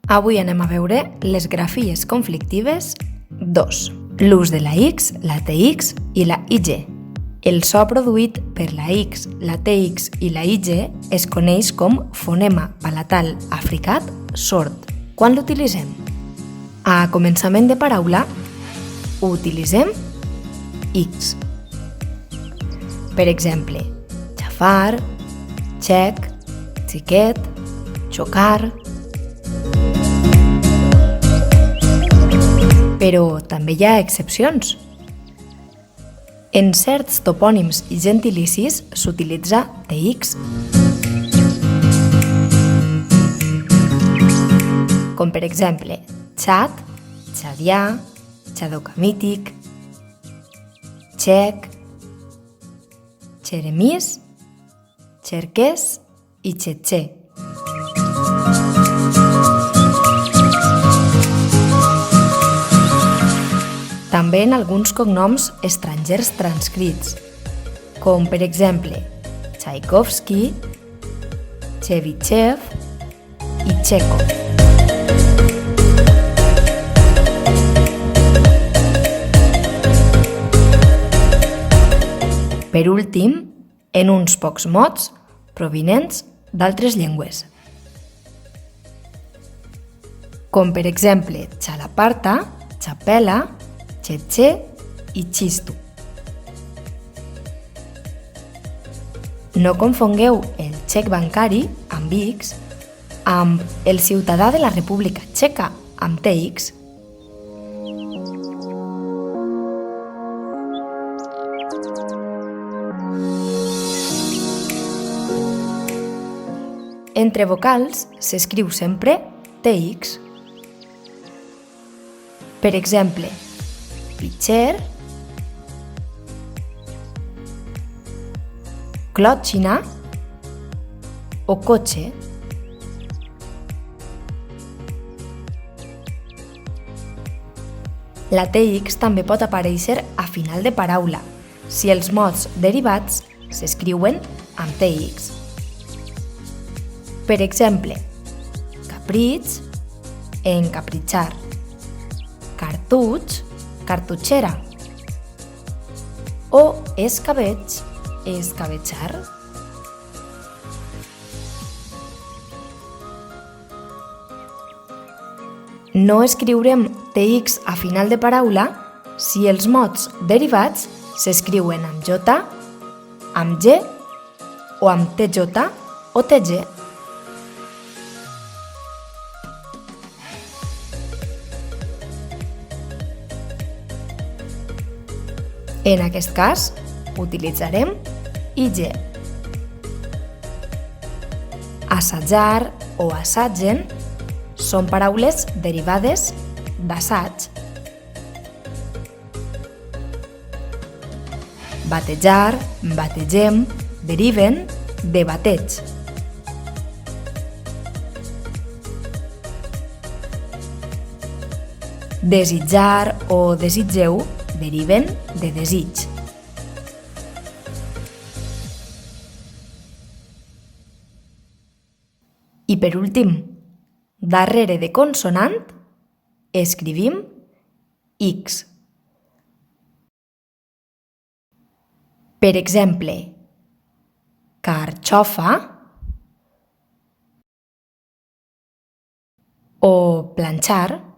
Avui anem a veure les grafies conflictives 2. L'ús de la X, la TX i la IG. El so produït per la X, la TX i la IG es coneix com fonema palatal africat sord. Quan l'utilitzem? A començament de paraula utilitzem X. Per exemple, xafar, xec, xiquet, xocar. Però també hi ha excepcions. En certs topònims i gentilicis s'utilitza TX. Com per exemple, Txad, txadià, txadocamític, txec, xeremís, xerquès i txetxè. També en alguns cognoms estrangers transcrits, com per exemple Tchaikovsky, Chebyshev i Chekhov. Per últim, en uns pocs mots provinents d'altres llengües, com per exemple Txalaparta, Txapela, Txetxè i Xistu. No confongueu el xec bancari amb X amb el ciutadà de la República Txeca amb TX. Entre vocals s'escriu sempre TX. Per exemple, pitxer, clòtxina o cotxe. La TX també pot aparèixer a final de paraula, si els mots derivats s'escriuen amb TX. Per exemple, capritx, encapritxar, cartutx, cartutxera o escabetx, escabetxar. No escriurem TX a final de paraula si els mots derivats s'escriuen amb J, amb G o amb TJ o TG. En aquest cas, utilitzarem IG. Assajar o assatgen són paraules derivades d'assaig. Batejar, bategem, deriven de bateig. Desitjar o desitgeu deriven de desig. I per últim, darrere de consonant escrivim X. Per exemple, carxofa o planxar.